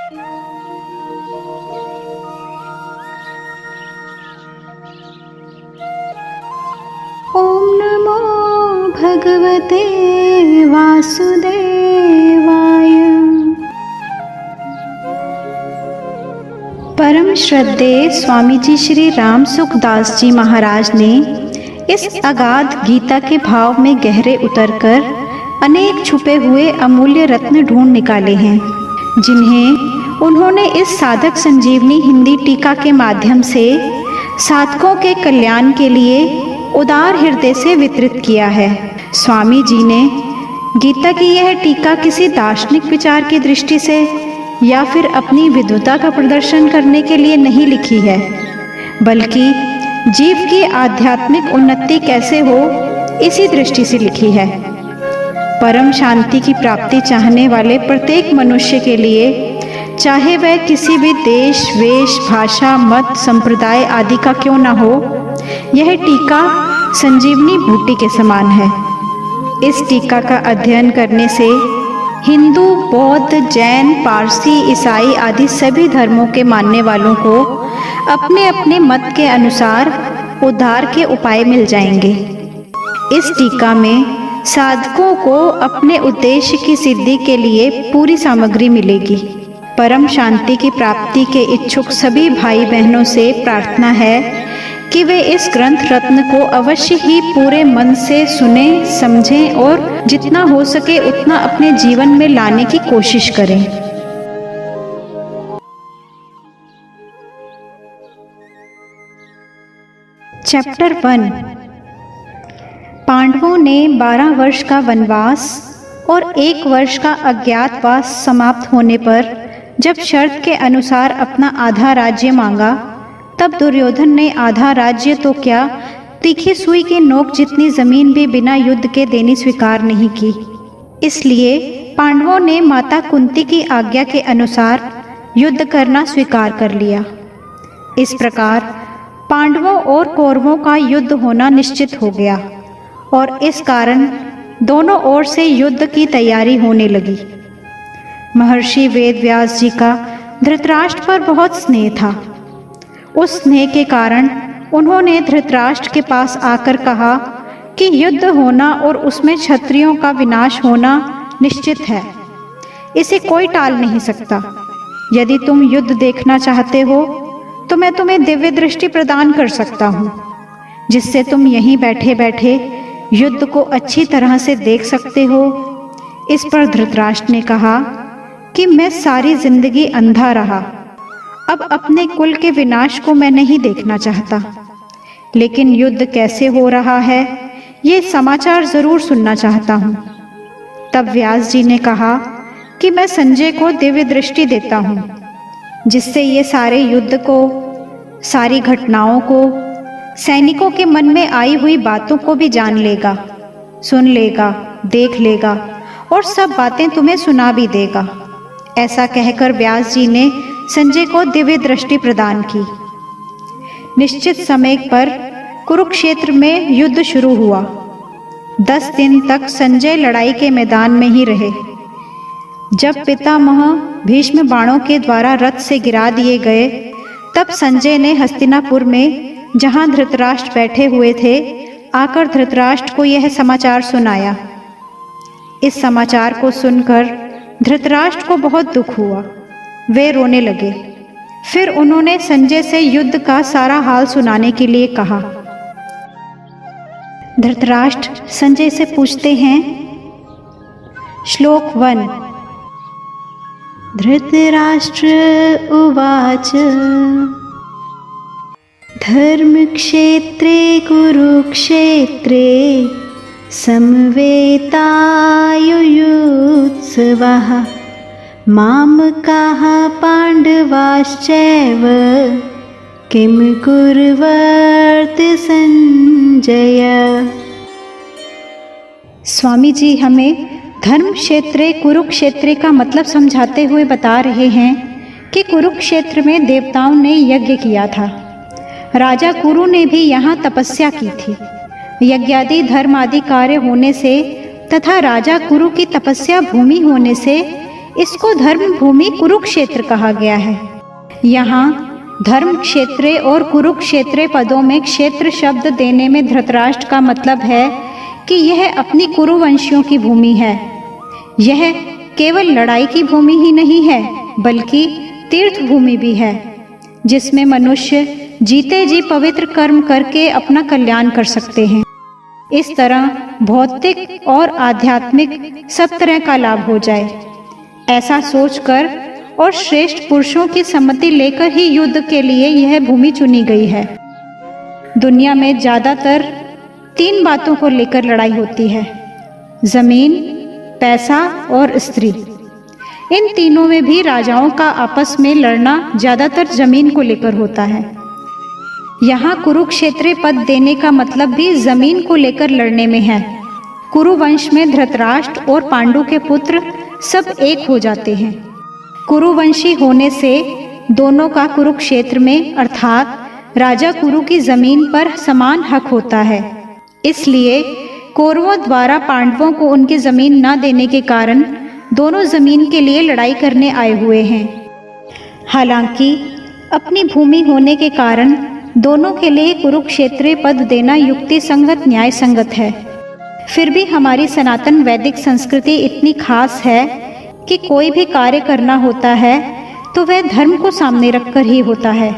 ओम नमो भगवते वासुदेवाय। परम श्रद्धेय स्वामी जी श्री राम सुखदास जी महाराज ने इस अगाध गीता के भाव में गहरे उतरकर अनेक छुपे हुए अमूल्य रत्न ढूंढ निकाले हैं, जिन्हें उन्होंने इस साधक संजीवनी हिंदी टीका के माध्यम से साधकों के कल्याण के लिए उदार हृदय से वितरित किया है। स्वामी जी ने गीता की यह टीका किसी दार्शनिक विचार की दृष्टि से या फिर अपनी विद्वता का प्रदर्शन करने के लिए नहीं लिखी है, बल्कि जीव की आध्यात्मिक उन्नति कैसे हो इसी दृष्टि से लिखी है। परम शांति की प्राप्ति चाहने वाले प्रत्येक मनुष्य के लिए, चाहे वह किसी भी देश, वेश, भाषा, मत, संप्रदाय आदि का क्यों न हो, यह टीका संजीवनी बूटी के समान है। इस टीका का अध्ययन करने से हिंदू, बौद्ध, जैन, पारसी, ईसाई आदि सभी धर्मों के मानने वालों को अपने अपने मत के अनुसार उद्धार के उपाय मिल जाएंगे। इस टीका में साधकों को अपने उद्देश्य की सिद्धि के लिए पूरी सामग्री मिलेगी। परम शांति की प्राप्ति के इच्छुक सभी भाई बहनों से प्रार्थना है कि वे इस ग्रंथ रत्न को अवश्य ही पूरे मन से सुने, समझें और जितना हो सके उतना अपने जीवन में लाने की कोशिश करें। चैप्टर 1। पांडवों ने 12 वर्ष का वनवास और 1 वर्ष का अज्ञातवास समाप्त होने पर जब शर्त के अनुसार अपना आधा राज्य मांगा, तब दुर्योधन ने आधा राज्य तो क्या, तीखी सुई की नोक जितनी जमीन भी बिना युद्ध के देनी स्वीकार नहीं की। इसलिए पांडवों ने माता कुंती की आज्ञा के अनुसार युद्ध करना स्वीकार कर लिया। इस प्रकार पांडवों और कौरवों का युद्ध होना निश्चित हो गया और इस कारण दोनों ओर से युद्ध की तैयारी होने लगी। महर्षि वेदव्यास जी का धृतराष्ट्र पर बहुत स्नेह था। उस स्नेह के कारण उन्होंने धृतराष्ट्र के पास आकर कहा कि युद्ध होना और उसमें क्षत्रियों का विनाश होना निश्चित है, इसे कोई टाल नहीं सकता। यदि तुम युद्ध देखना चाहते हो तो मैं तुम्हें दिव्य दृष्टि प्रदान कर सकता हूँ, जिससे तुम यहीं बैठे बैठे युद्ध को अच्छी तरह से देख सकते हो। इस पर धृतराष्ट्र ने कहा कि मैं सारी जिंदगी अंधा रहा, अब अपने कुल के विनाश को मैं नहीं देखना चाहता, लेकिन युद्ध कैसे हो रहा है ये समाचार जरूर सुनना चाहता हूँ। तब व्यास जी ने कहा कि मैं संजय को दिव्य दृष्टि देता हूँ, जिससे ये सारे युद्ध को, सारी घटनाओं को, सैनिकों के मन में आई हुई बातों को भी जान लेगा, सुन लेगा, देख लेगा और सब बातें तुम्हें सुना भी देगा। ऐसा कहकर व्यास जी ने संजय को दिव्य दृष्टि प्रदान की। निश्चित समय पर कुरुक्षेत्र में युद्ध शुरू हुआ। 10 दिन तक संजय लड़ाई के मैदान में ही रहे। जब पितामह भीष्म बाणों के द्वारा रथ से गिरा दिए गए, तब संजय ने हस्तिनापुर में, जहां धृतराष्ट्र बैठे हुए थे, आकर धृतराष्ट्र को यह समाचार सुनाया। इस समाचार को सुनकर धृतराष्ट्र को बहुत दुख हुआ। वे रोने लगे। फिर उन्होंने संजय से युद्ध का सारा हाल सुनाने के लिए कहा। धृतराष्ट्र संजय से पूछते हैं। श्लोक 1। धृतराष्ट्र उवाच धर्मक्षेत्रे कुरुक्षेत्रे समवेतायुयुत्सवः मामकाः पाण्डवाश्चैव किं कुर्वर्त संजय। स्वामी जी हमें धर्म क्षेत्रे कुरुक्षेत्रे का मतलब समझाते हुए बता रहे हैं कि कुरुक्षेत्र में देवताओं ने यज्ञ किया था। राजा कुरु ने भी यहाँ तपस्या की थी। यज्ञादि धर्म आदि कार्य होने से तथा राजा कुरु की तपस्या भूमि होने से इसको धर्म भूमि कुरुक्षेत्र कहा गया है। यहाँ धर्म क्षेत्रे और कुरुक्षेत्रे पदों में क्षेत्र शब्द देने में धृतराष्ट्र का मतलब है कि यह अपनी कुरुवंशियों की भूमि है। यह केवल लड़ाई की भूमि ही नहीं है बल्कि तीर्थ भूमि भी है, जिसमें मनुष्य जीते जी पवित्र कर्म करके अपना कल्याण कर सकते हैं। इस तरह भौतिक और आध्यात्मिक सब तरह का लाभ हो जाए, ऐसा सोचकर और श्रेष्ठ पुरुषों की सम्मति लेकर ही युद्ध के लिए यह भूमि चुनी गई है। दुनिया में ज्यादातर 3 बातों को लेकर लड़ाई होती है: जमीन, पैसा और स्त्री। इन तीनों में भी राजाओं का आपस में लड़ना ज्यादातर जमीन को लेकर होता है। यहाँ कुरुक्षेत्र पद देने का मतलब भी जमीन को लेकर लड़ने में है। कुरुवंश में धृतराष्ट्र और पांडु के पुत्र सब एक हो जाते हैं। कुरुवंशी होने से दोनों का कुरुक्षेत्र में अर्थात राजा कुरु की जमीन पर समान हक होता है। इसलिए कौरवों द्वारा पांडवों को उनकी जमीन न देने के कारण दोनों जमीन के लिए लड़ाई करने आए हुए हैं। हालांकि अपनी भूमि होने के कारण दोनों के लिए कुरुक्षेत्र पद देना युक्ति संगत, न्याय संगत है। फिर भी हमारी सनातन वैदिक संस्कृति इतनी खास है कि कोई भी कार्य करना होता है तो वह धर्म को सामने रखकर ही होता है।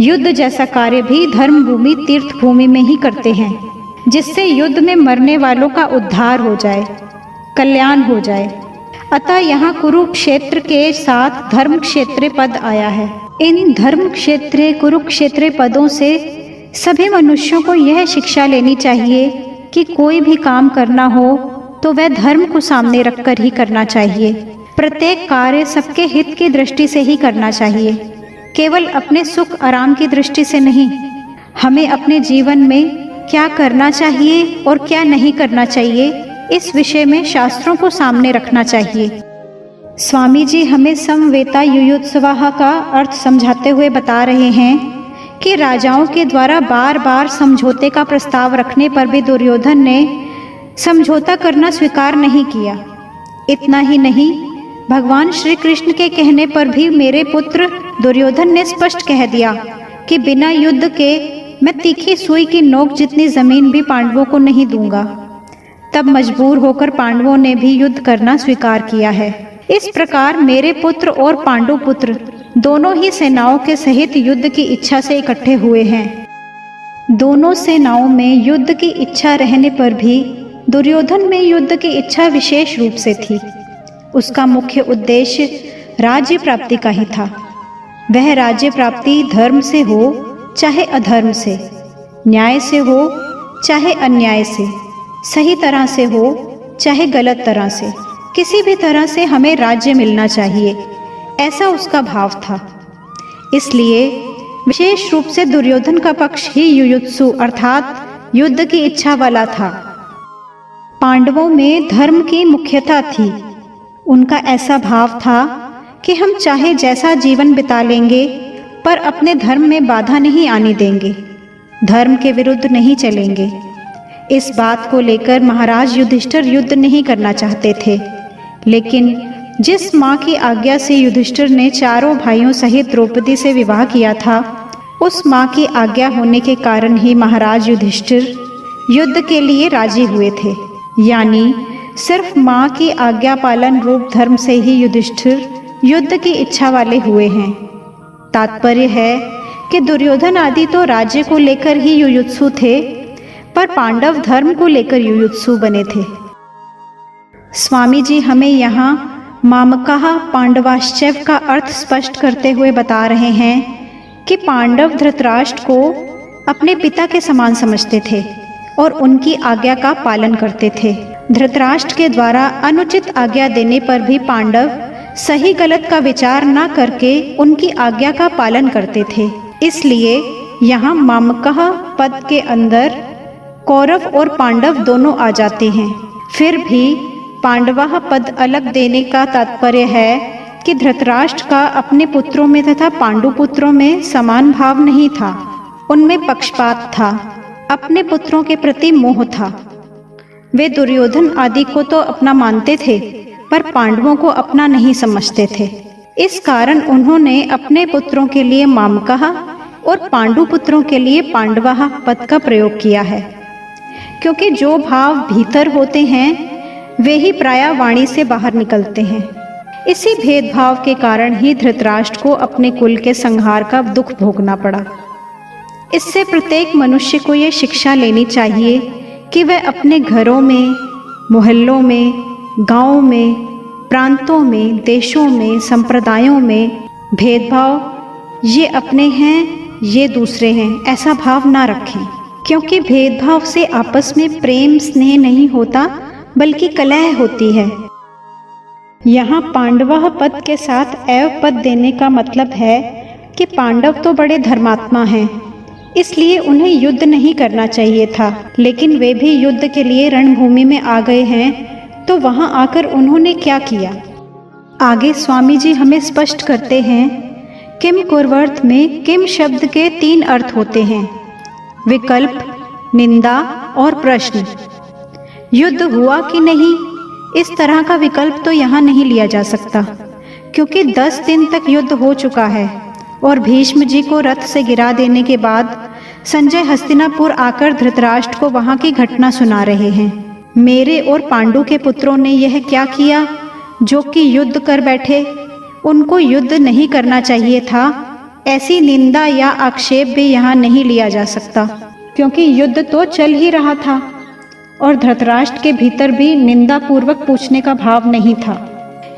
युद्ध जैसा कार्य भी धर्म भूमि, तीर्थ भूमि में ही करते हैं, जिससे युद्ध में मरने वालों का उद्धार हो जाए, कल्याण हो जाए। अतः यहाँ कुरुक्षेत्र के साथ धर्म क्षेत्र पद आया है। इन धर्म क्षेत्र, कुरुक्षेत्र पदों से सभी मनुष्यों को यह शिक्षा लेनी चाहिए कि कोई भी काम करना हो तो वह धर्म को सामने रखकर ही करना चाहिए। प्रत्येक कार्य सबके हित की दृष्टि से ही करना चाहिए, केवल अपने सुख आराम की दृष्टि से नहीं। हमें अपने जीवन में क्या करना चाहिए और क्या नहीं करना चाहिए, इस विषय में शास्त्रों को सामने रखना चाहिए। स्वामी जी हमें समवेता युयुत्सवाः का अर्थ समझाते हुए बता रहे हैं कि राजाओं के द्वारा बार बार समझौते का प्रस्ताव रखने पर भी दुर्योधन ने समझौता करना स्वीकार नहीं किया। इतना ही नहीं, भगवान श्री कृष्ण के कहने पर भी मेरे पुत्र दुर्योधन ने स्पष्ट कह दिया कि बिना युद्ध के मैं तीखी सुई की नोक जितनी जमीन भी पांडवों को नहीं दूंगा। तब मजबूर होकर पांडवों ने भी युद्ध करना स्वीकार किया है। इस प्रकार मेरे पुत्र और पांडु पुत्र दोनों ही सेनाओं के सहित युद्ध की इच्छा से इकट्ठे हुए हैं। दोनों सेनाओं में युद्ध की इच्छा रहने पर भी दुर्योधन में युद्ध की इच्छा विशेष रूप से थी। उसका मुख्य उद्देश्य राज्य प्राप्ति का ही था। वह राज्य प्राप्ति धर्म से हो चाहे अधर्म से, न्याय से हो चाहे अन्याय से, सही तरह से हो चाहे गलत तरह से, किसी भी तरह से हमें राज्य मिलना चाहिए, ऐसा उसका भाव था। इसलिए विशेष रूप से दुर्योधन का पक्ष ही युयुत्सु अर्थात युद्ध की इच्छा वाला था। पांडवों में धर्म की मुख्यता थी। उनका ऐसा भाव था कि हम चाहे जैसा जीवन बिता लेंगे पर अपने धर्म में बाधा नहीं आने देंगे, धर्म के विरुद्ध नहीं चलेंगे। इस बात को लेकर महाराज युधिष्ठिर युद्ध नहीं करना चाहते थे, लेकिन जिस माँ की आज्ञा से युधिष्ठिर ने चारों भाइयों सहित द्रौपदी से विवाह किया था, उस माँ की आज्ञा होने के कारण ही महाराज युधिष्ठिर युद्ध के लिए राजी हुए थे। यानी सिर्फ माँ की आज्ञा पालन रूप धर्म से ही युधिष्ठिर युद्ध की इच्छा वाले हुए हैं। तात्पर्य है कि दुर्योधन आदि तो राज्य को लेकर ही युयुत्सु थे, पर पांडव धर्म को लेकर युयुत्सु बने थे। स्वामी जी हमें यहाँ मामकाः पांडवाश्चैव का अर्थ स्पष्ट करते हुए बता रहे हैं कि पांडव धृतराष्ट्र को अपने पिता के समान समझते थे और उनकी आज्ञा का पालन करते थे। धृतराष्ट्र के द्वारा अनुचित आज्ञा देने पर भी पांडव सही गलत का विचार न करके उनकी आज्ञा का पालन करते थे। इसलिए यहाँ मामकः पद के अंदर कौरव और पांडव दोनों आ जाते हैं। फिर भी पांडवाः पद अलग देने का तात्पर्य है कि धृतराष्ट्र का अपने पुत्रों में तथा पांडु पुत्रों में समान भाव नहीं था। उनमें पक्षपात था, अपने पुत्रों के प्रति मोह था। वे दुर्योधन आदि को तो अपना मानते थे, पर पांडवों को अपना नहीं समझते थे। इस कारण उन्होंने अपने पुत्रों के लिए मामकः और पांडु पुत्रों के लिए पांडवः पद का प्रयोग किया है, क्योंकि जो भाव भीतर होते हैं वे ही प्रायः वाणी से बाहर निकलते हैं। इसी भेदभाव के कारण ही धृतराष्ट्र को अपने कुल के संहार का दुख भोगना पड़ा। इससे प्रत्येक मनुष्य को ये शिक्षा लेनी चाहिए कि वह अपने घरों में, मोहल्लों में, गांवों में, प्रांतों में, देशों में, संप्रदायों में भेदभाव ये अपने हैं ये दूसरे हैं ऐसा भाव ना रखें, क्योंकि भेदभाव से आपस में प्रेम स्नेह नहीं होता बल्कि कलह होती है। यहाँ पांडवः पद के साथ एव पद देने का मतलब है कि पांडव तो बड़े धर्मात्मा हैं, इसलिए उन्हें युद्ध नहीं करना चाहिए था, लेकिन वे भी युद्ध के लिए रणभूमि में आ गए हैं, तो वहां आकर उन्होंने क्या किया? आगे स्वामी जी हमें स्पष्ट करते हैं। किम कुर्वर्थ में किम शब्द के 3 अर्थ होते हैं, विकल्प, निंदा और प्रश्न। युद्ध हुआ कि नहीं, इस तरह का विकल्प तो यहाँ नहीं लिया जा सकता, क्योंकि 10 दिन तक युद्ध हो चुका है और भीष्म जी को रथ से गिरा देने के बाद संजय हस्तिनापुर आकर धृतराष्ट्र को वहां की घटना सुना रहे हैं। मेरे और पांडु के पुत्रों ने यह क्या किया जो कि युद्ध कर बैठे, उनको युद्ध नहीं करना चाहिए था, ऐसी निंदा या आक्षेप भी यहाँ नहीं लिया जा सकता, क्योंकि युद्ध तो चल ही रहा था और धृतराष्ट्र के भीतर भी निंदा पूर्वक पूछने का भाव नहीं था।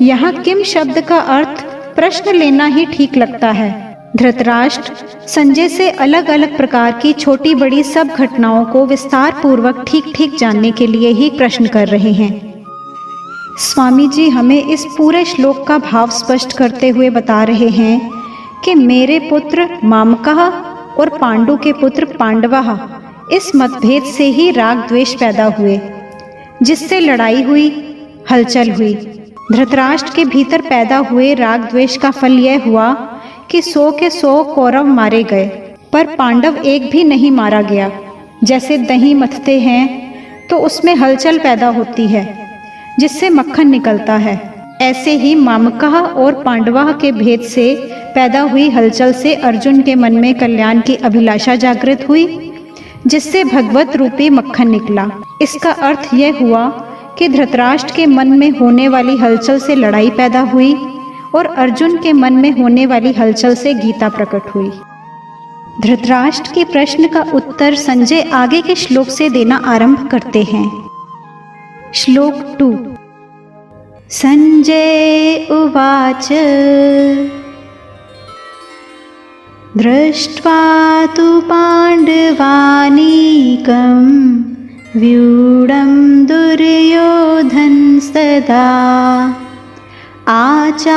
यहाँ किम शब्द का अर्थ प्रश्न लेना ही ठीक लगता है। धृतराष्ट्र संजय से अलग अलग प्रकार की छोटी बड़ी सब घटनाओं को विस्तार पूर्वक ठीक ठीक जानने के लिए ही प्रश्न कर रहे हैं। स्वामी जी हमें इस पूरे श्लोक का भाव स्पष्ट करते हुए बता रहे हैं कि मेरे पुत्र मामकः और पांडु के पुत्र पांडवः, इस मतभेद से ही राग द्वेष पैदा हुए, जिससे लड़ाई हुई, हलचल हुई। धृतराष्ट्र के भीतर पैदा हुए राग द्वेष का फल यह हुआ कि 100 के 100 कौरव मारे गए, पर पांडव एक भी नहीं मारा गया। जैसे दही मथते हैं तो उसमें हलचल पैदा होती है जिससे मक्खन निकलता है, ऐसे ही मामकः और पांडवः के भेद से पैदा हुई हलचल से अर्जुन के मन में कल्याण की अभिलाषा जागृत हुई, जिससे भगवत रूपी मक्खन निकला। इसका अर्थ यह हुआ कि धृतराष्ट्र के मन में होने वाली हलचल से लड़ाई पैदा हुई और अर्जुन के मन में होने वाली हलचल से गीता प्रकट हुई। धृतराष्ट्र के प्रश्न का उत्तर संजय आगे के श्लोक से देना आरंभ करते हैं। श्लोक 2। संजय उवाच दृष्ट्वा तु पांडवानीकं व्यूढं दुर्योधनस्तदा आचार्यमुपसंगम्य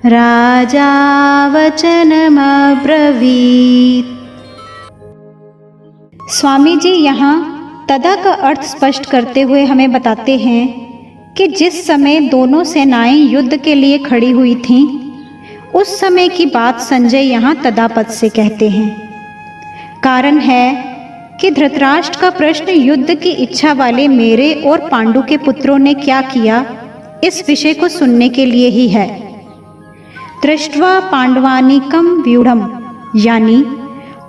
राजा वचनमब्रवीत्। स्वामी जी यहाँ तदा का अर्थ स्पष्ट करते हुए हमें बताते हैं कि जिस समय दोनों सेनाएं युद्ध के लिए खड़ी हुई थीं, उस समय की बात संजय यहाँ तदा पद से कहते हैं। कारण है कि धृतराष्ट्र का प्रश्न युद्ध की इच्छा वाले मेरे और पांडु के पुत्रों ने क्या किया, इस विषय को सुनने के लिए ही है। दृष्ट्वा पांडवानीकं व्यूढम्, यानी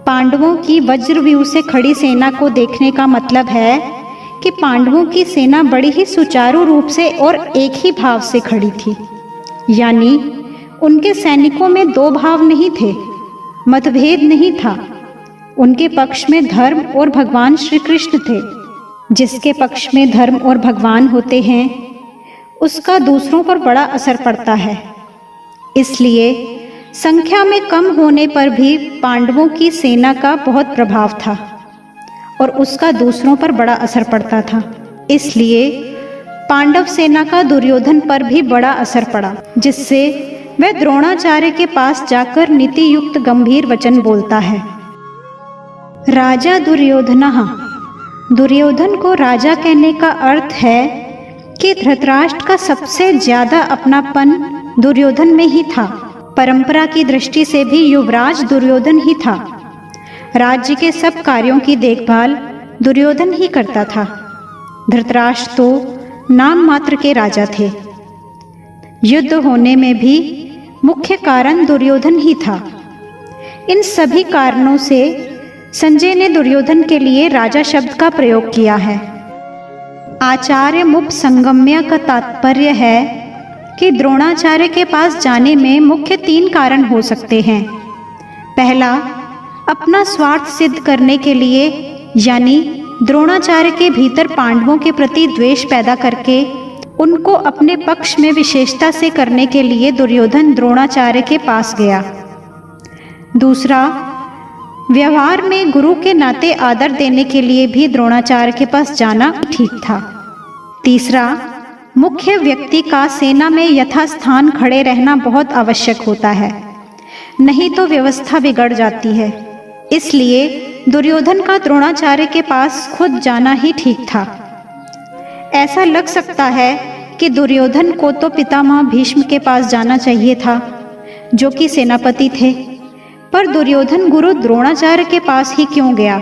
पांडवों की वज्रव्यूह से खड़ी सेना को देखने का मतलब है कि पांडवों की सेना बड़ी ही सुचारू रूप से और एक ही भाव से खड़ी थी, यानी उनके सैनिकों में 2 भाव नहीं थे, मतभेद नहीं था। उनके पक्ष में धर्म और भगवान श्री कृष्ण थे। जिसके पक्ष में धर्म और भगवान होते हैं उसका दूसरों पर बड़ा असर पड़ता है। इसलिए संख्या में कम होने पर भी पांडवों की सेना का बहुत प्रभाव था और उसका दूसरों पर बड़ा असर पड़ता था। इसलिए पांडव सेना का दुर्योधन पर भी बड़ा असर पड़ा, जिससे वह द्रोणाचार्य के पास जाकर नीति युक्त गंभीर वचन बोलता है। राजा दुर्योधनः, दुर्योधन को राजा कहने का अर्थ है कि धृतराष्ट्र का सबसे ज्यादा अपनापन दुर्योधन में ही था। परंपरा की दृष्टि से भी युवराज दुर्योधन ही था। राज्य के सब कार्यों की देखभाल दुर्योधन ही करता था। धृतराष्ट्र तो नाम मात्र के राजा थे। युद्ध होने में भी मुख्य कारण दुर्योधन ही था। इन सभी कारणों से संजय ने दुर्योधन के लिए राजा शब्द का प्रयोग किया है। आचार्य मुपसंगम्य का तात्पर्य है कि द्रोणाचार्य के पास जाने में मुख्य 3 कारण हो सकते हैं। पहला, अपना स्वार्थ सिद्ध करने के लिए, यानी द्रोणाचार्य के भीतर पांडवों के प्रति द्वेष पैदा करके उनको अपने पक्ष में विशेषता से करने के लिए दुर्योधन द्रोणाचार्य के पास गया। दूसरा, व्यवहार में गुरु के नाते आदर देने के लिए भी द्रोणाचार्य के पास जाना ठीक था। तीसरा, मुख्य व्यक्ति का सेना में यथास्थान खड़े रहना बहुत आवश्यक होता है, नहीं तो व्यवस्था बिगड़ जाती है। इसलिए दुर्योधन का द्रोणाचार्य के पास खुद जाना ही ठीक था। ऐसा लग सकता है कि दुर्योधन को तो पितामह भीष्म के पास जाना चाहिए था, जो कि सेनापति थे, पर दुर्योधन गुरु द्रोणाचार्य के पास ही क्यों गया?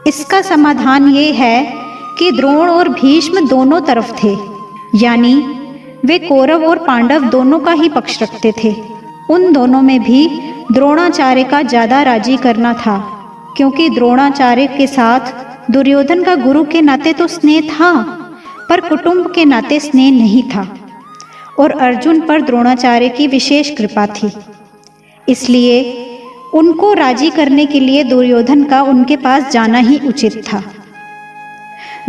इसका समाधान ये है कि द्रोण और भीष्म दोनों तरफ थे, यानी वे कौरव और पांडव दोनों का ही पक्ष रखते थे। उन दोनों में भी द्रोणाचार्य का ज़्यादा राजी करना था, क्योंकि द्रोणाचार्य के साथ दुर्योधन का गुरु के नाते तो स्नेह था, पर कुटुंब के नाते स्नेह नहीं था, और अर्जुन पर द्रोणाचार्य की विशेष कृपा थी। इसलिए उनको राजी करने के लिए दुर्योधन का उनके पास जाना ही उचित था।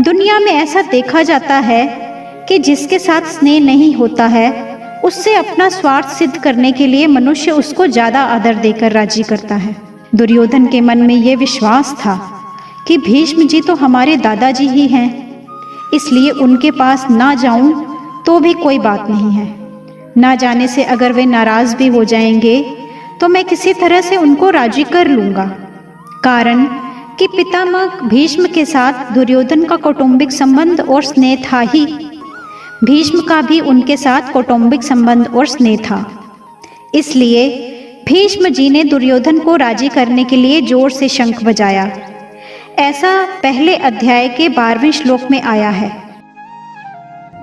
दुनिया में ऐसा देखा जाता है कि जिसके साथ स्नेह नहीं होता है, उससे अपना स्वार्थ सिद्ध करने के लिए मनुष्य उसको ज़्यादा आदर देकर राजी करता है। दुर्योधन के मन में ये विश्वास था कि भीष्म जी तो हमारे दादाजी ही हैं, इसलिए उनके पास ना जाऊं तो भी कोई बात नहीं है। ना जाने से अगर वे नाराज़ भी हो जाएंगे तो मैं किसी तरह से उनको राजी कर लूँगा। कारण कि पितामह भीष्म के साथ दुर्योधन का कौटुंबिक संबंध और स्नेह था ही, भीष्म का भी उनके साथ कौटुंबिक संबंध और स्नेह था। इसलिए भीष्म जी ने दुर्योधन को राजी करने के लिए जोर से शंख बजाया। ऐसा पहले अध्याय के 12वें श्लोक में आया है।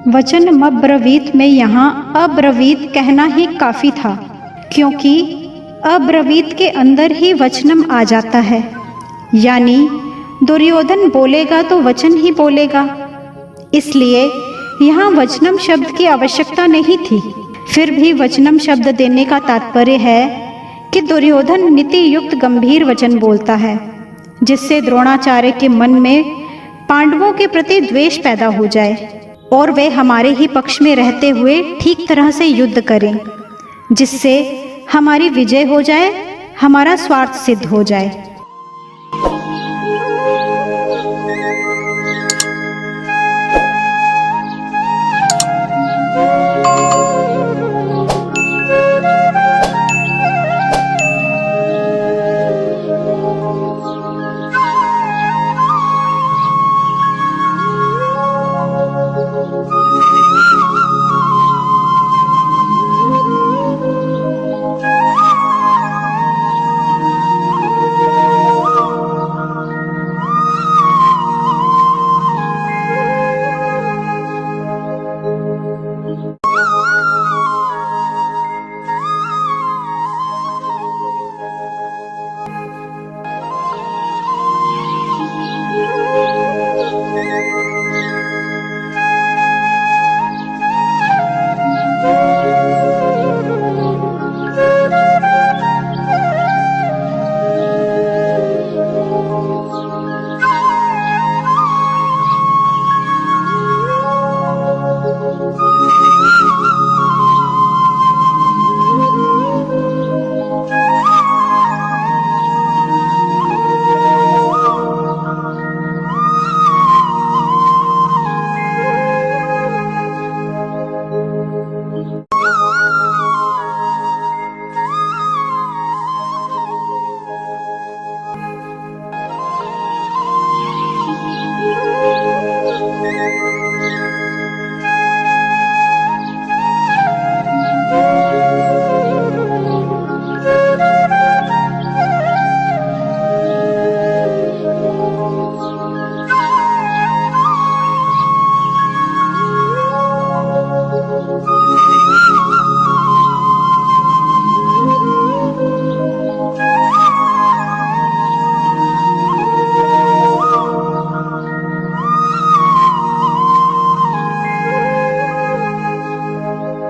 वचनमब्रवीत में यहाँ अब्रवीत कहना ही काफ़ी था, क्योंकि अब्रवीत के अंदर ही वचनम आ जाता है, यानी दुर्योधन बोलेगा तो वचन ही बोलेगा। इसलिए यहाँ वचनम शब्द की आवश्यकता नहीं थी। फिर भी वचनम शब्द देने का तात्पर्य है कि दुर्योधन नीति युक्त गंभीर वचन बोलता है, जिससे द्रोणाचार्य के मन में पांडवों के प्रति द्वेष पैदा हो जाए और वे हमारे ही पक्ष में रहते हुए ठीक तरह से युद्ध करें, जिससे हमारी विजय हो जाए, हमारा स्वार्थ सिद्ध हो जाए।